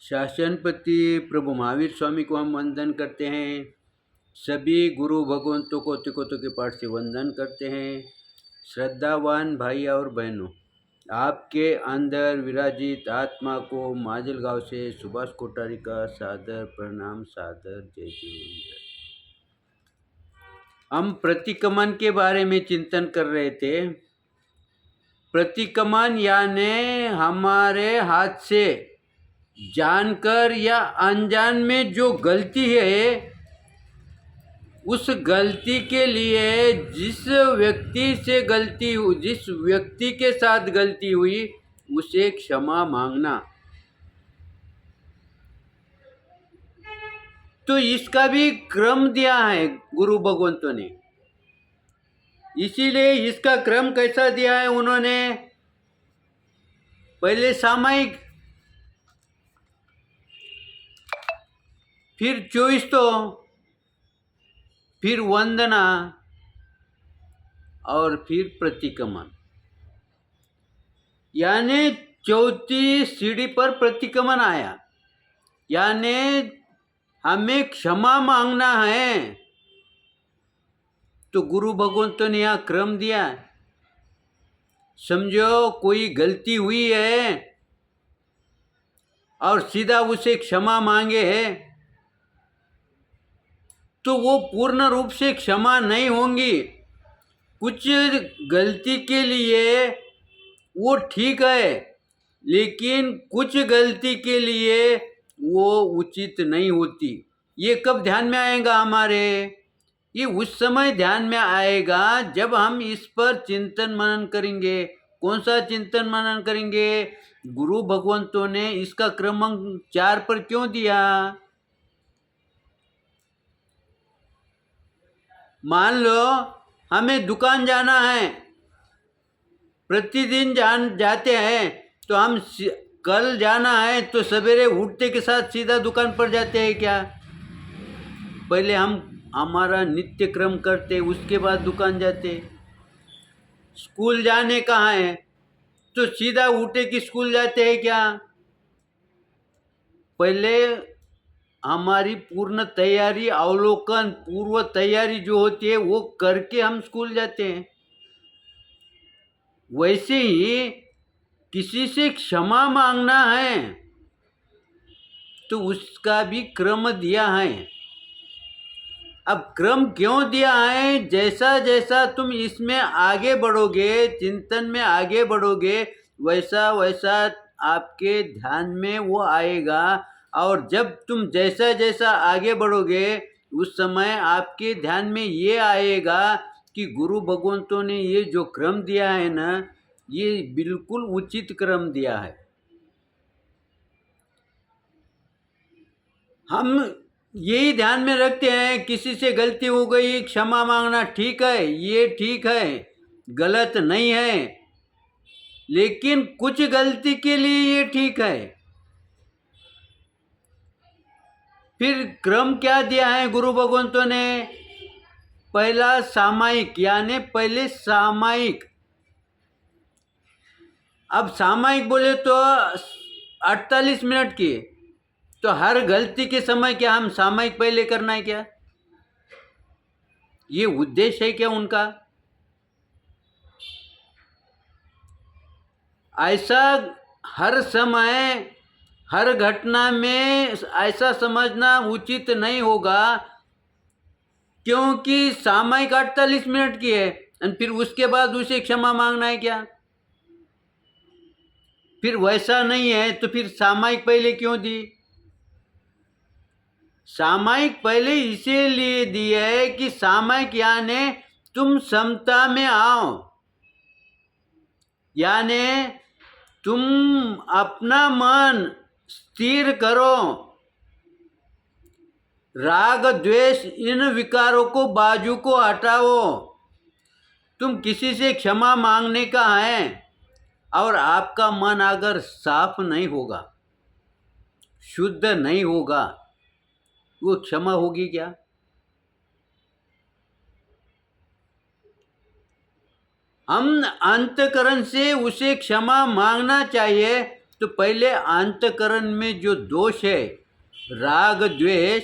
शासनपति प्रभु महावीर स्वामी को हम वंदन करते हैं। सभी गुरु भगवंतों को तिकोतों के पाठ से वंदन करते हैं। श्रद्धावान भाई और बहनों, आपके अंदर विराजित आत्मा को माजलगांव से सुभाष कोठारी का सादर प्रणाम, सादर जय जिनेन्द्र। हम प्रतिक्रमण के बारे में चिंतन कर रहे थे। प्रतिक्रमण यानी हमारे हाथ से जानकर या अनजान में जो गलती है, उस गलती के लिए जिस व्यक्ति के साथ गलती हुई उसे क्षमा मांगना। तो इसका भी क्रम दिया है गुरु भगवंतों ने। इसीलिए इसका क्रम कैसा दिया है उन्होंने? पहले सामायिक, फिर 24 तो, फिर वंदना और फिर प्रतिक्रमण। यानी चौथी सीढ़ी पर प्रतिक्रमण आया, यानी हमें क्षमा मांगना है। तो गुरु भगवंतों ने यहाँ क्रम दिया। समझो कोई गलती हुई है और सीधा उसे क्षमा मांगे है, तो वो पूर्ण रूप से क्षमा नहीं होंगी। कुछ गलती के लिए वो ठीक है, लेकिन कुछ गलती के लिए वो उचित नहीं होती। ये कब ध्यान में आएगा हमारे? ये उस समय ध्यान में आएगा जब हम इस पर चिंतन मनन करेंगे। कौन सा चिंतन मनन करेंगे? गुरु भगवंतों ने इसका क्रमांक 4 पर क्यों दिया? मान लो हमें दुकान जाना है, प्रतिदिन जाते हैं, तो हम कल जाना है तो सवेरे उठते के साथ सीधा दुकान पर जाते हैं क्या? पहले हम हमारा नित्य क्रम करते, उसके बाद दुकान जाते। स्कूल जाने का है तो सीधा उठे कि स्कूल जाते हैं क्या? पहले हमारी पूर्ण तैयारी, अवलोकन, पूर्व तैयारी जो होती है वो करके हम स्कूल जाते हैं। वैसे ही किसी से क्षमा मांगना है तो उसका भी क्रम दिया है। अब क्रम क्यों दिया है? जैसा जैसा तुम इसमें आगे बढ़ोगे, चिंतन में आगे बढ़ोगे, वैसा वैसा आपके ध्यान में वो आएगा। और जब तुम जैसा जैसा आगे बढ़ोगे उस समय आपके ध्यान में ये आएगा कि गुरु भगवंतों ने ये जो क्रम दिया है ना, ये बिल्कुल उचित क्रम दिया है। हम यही ध्यान में रखते हैं, किसी से गलती हो गई, क्षमा मांगना ठीक है, ये ठीक है, गलत नहीं है, लेकिन कुछ गलती के लिए ये ठीक है। फिर क्रम क्या दिया है गुरु भगवंतों ने? पहला सामायिक, यानी पहले सामायिक। अब सामायिक बोले तो 48 मिनट की, तो हर गलती के समय क्या हम सामायिक पहले करना है क्या? ये उद्देश्य है क्या उनका? ऐसा हर समय हर घटना में ऐसा समझना उचित नहीं होगा, क्योंकि सामायिक 48 मिनट की है और फिर उसके बाद उसे क्षमा मांगना है क्या? फिर वैसा नहीं है तो फिर सामायिक पहले क्यों दी? सामायिक पहले इसीलिए दी है कि सामायिक यानी तुम समता में आओ, यानी तुम अपना मन स्थिर करो, राग द्वेष इन विकारों को बाजू को हटाओ। तुम किसी से क्षमा मांगने का है और आपका मन अगर साफ नहीं होगा, शुद्ध नहीं होगा, वो क्षमा होगी क्या? हम अंतकरण से उसे क्षमा मांगना चाहिए, तो पहले अंतकरण में जो दोष है, राग द्वेष,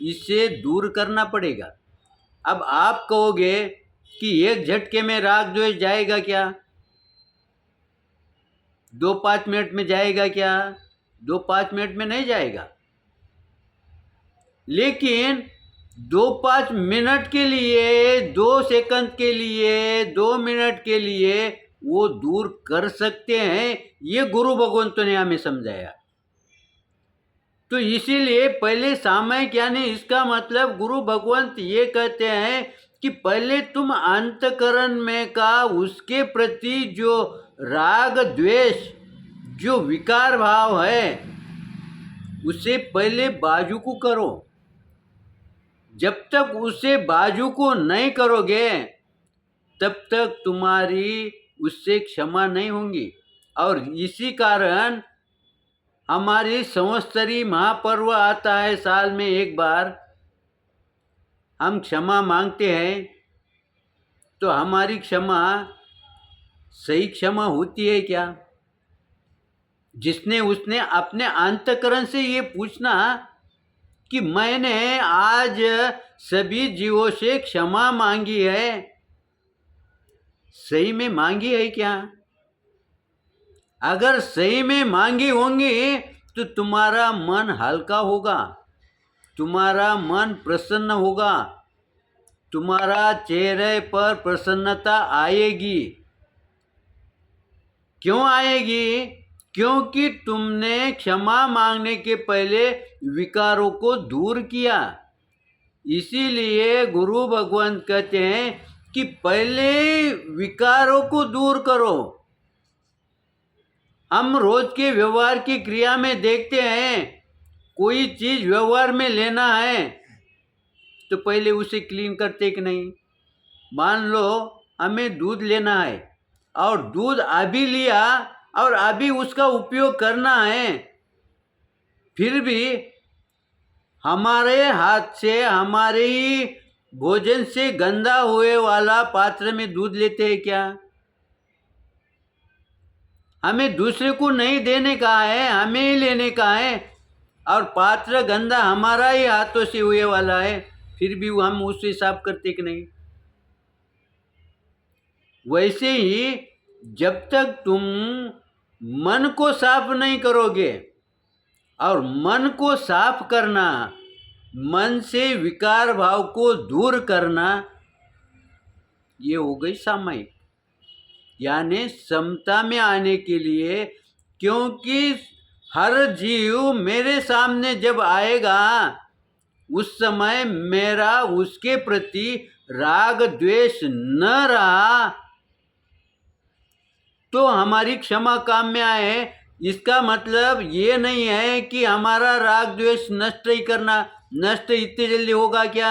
इसे दूर करना पड़ेगा। अब आप कहोगे कि एक झटके में राग द्वेष जाएगा क्या? 2-5 मिनट में जाएगा क्या? 2-5 मिनट में नहीं जाएगा। लेकिन 2-5 मिनट के लिए, 2 सेकंड के लिए, 2 मिनट के लिए वो दूर कर सकते हैं। ये गुरु भगवंतों ने हमें समझाया। तो इसीलिए पहले सामयिक, यानी इसका मतलब गुरु भगवंत ये कहते हैं कि पहले तुम अंतकरण में का उसके प्रति जो राग द्वेष, जो विकार भाव है, उसे पहले बाजू को करो। जब तक उसे बाजू को नहीं करोगे तब तक तुम्हारी उससे क्षमा नहीं होगी। और इसी कारण हमारी संवत्सरी महापर्व आता है, साल में एक बार हम क्षमा मांगते हैं। तो हमारी क्षमा सही क्षमा होती है क्या? उसने अपने अंतकरण से ये पूछना कि मैंने आज सभी जीवों से क्षमा मांगी है, सही में मांगी है क्या? अगर सही में मांगी होंगी तो तुम्हारा मन हल्का होगा, तुम्हारा मन प्रसन्न होगा, तुम्हारा चेहरे पर प्रसन्नता आएगी। क्यों आएगी? क्योंकि तुमने क्षमा मांगने के पहले विकारों को दूर किया। इसीलिए गुरु भगवंत कहते हैं कि पहले विकारों को दूर करो। हम रोज के व्यवहार की क्रिया में देखते हैं, कोई चीज व्यवहार में लेना है तो पहले उसे क्लीन करते कि नहीं। मान लो हमें दूध लेना है और दूध अभी लिया और अभी उसका उपयोग करना है, फिर भी हमारे हाथ से, हमारे ही भोजन से गंदा हुए वाला पात्र में दूध लेते हैं क्या? हमें दूसरे को नहीं देने का है, हमें ही लेने का है, और पात्र गंदा हमारा ही हाथों से हुए वाला है, फिर भी हम उससे साफ करते कि नहीं। वैसे ही जब तक तुम मन को साफ नहीं करोगे, और मन को साफ करना, मन से विकार भाव को दूर करना, ये हो गई सामयिक, यानी समता में आने के लिए। क्योंकि हर जीव मेरे सामने जब आएगा उस समय मेरा उसके प्रति राग द्वेष न रहा तो हमारी क्षमा काम में आए। इसका मतलब ये नहीं है कि हमारा राग द्वेष नष्ट ही करना। नष्ट इतने जल्दी होगा क्या?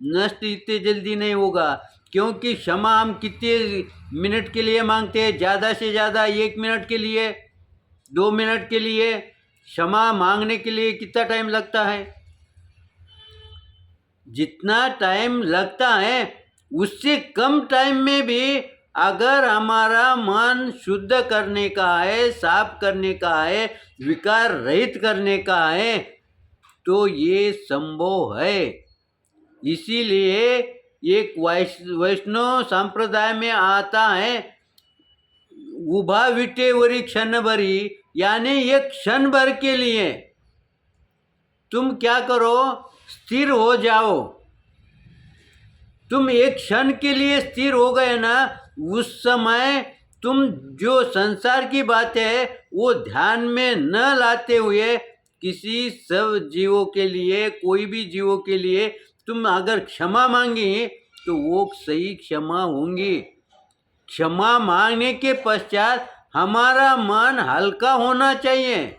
नष्ट इतने जल्दी नहीं होगा, क्योंकि क्षमा हम कितने मिनट के लिए मांगते हैं? ज़्यादा से ज़्यादा 1 मिनट के लिए, 2 मिनट के लिए। क्षमा मांगने के लिए कितना टाइम लगता है? जितना टाइम लगता है उससे कम टाइम में भी अगर हमारा मन शुद्ध करने का है, साफ करने का है, विकार रहित करने का है, तो ये संभव है। इसीलिए एक वैष्णव संप्रदाय में आता है, उभा विटेवरी क्षण भरी, यानी एक क्षण भर के लिए तुम क्या करो? स्थिर हो जाओ। तुम एक क्षण के लिए स्थिर हो गए ना, उस समय तुम जो संसार की बात है वो ध्यान में न लाते हुए किसी सब जीवों के लिए, कोई भी जीवों के लिए तुम अगर क्षमा मांगी तो वो सही क्षमा होंगी। क्षमा मांगने के पश्चात हमारा मन हल्का होना चाहिए,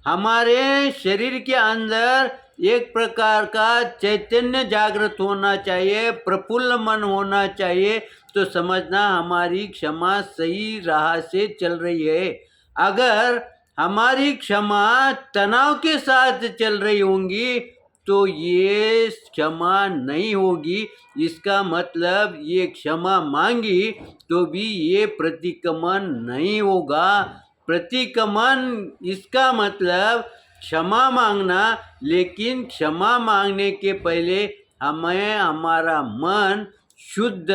हमारे शरीर के अंदर एक प्रकार का चैतन्य जागृत होना चाहिए, प्रफुल्ल मन होना चाहिए, तो समझना हमारी क्षमा सही राह से चल रही है। अगर हमारी क्षमा तनाव के साथ चल रही होंगी तो ये क्षमा नहीं होगी। इसका मतलब ये क्षमा मांगी तो भी ये प्रतिक्रमण नहीं होगा, प्रतिक्रमण इसका मतलब क्षमा मांगना, लेकिन क्षमा मांगने के पहले हमें हमारा मन शुद्ध,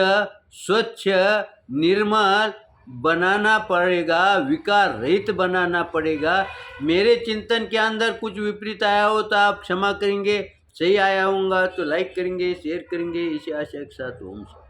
स्वच्छ, निर्मल बनाना पड़ेगा, विकार रहित बनाना पड़ेगा। मेरे चिंतन के अंदर कुछ विपरीत आया हो तो आप क्षमा करेंगे, सही आया होगा तो लाइक करेंगे, शेयर करेंगे। इसी आशा के साथ ओम शांति।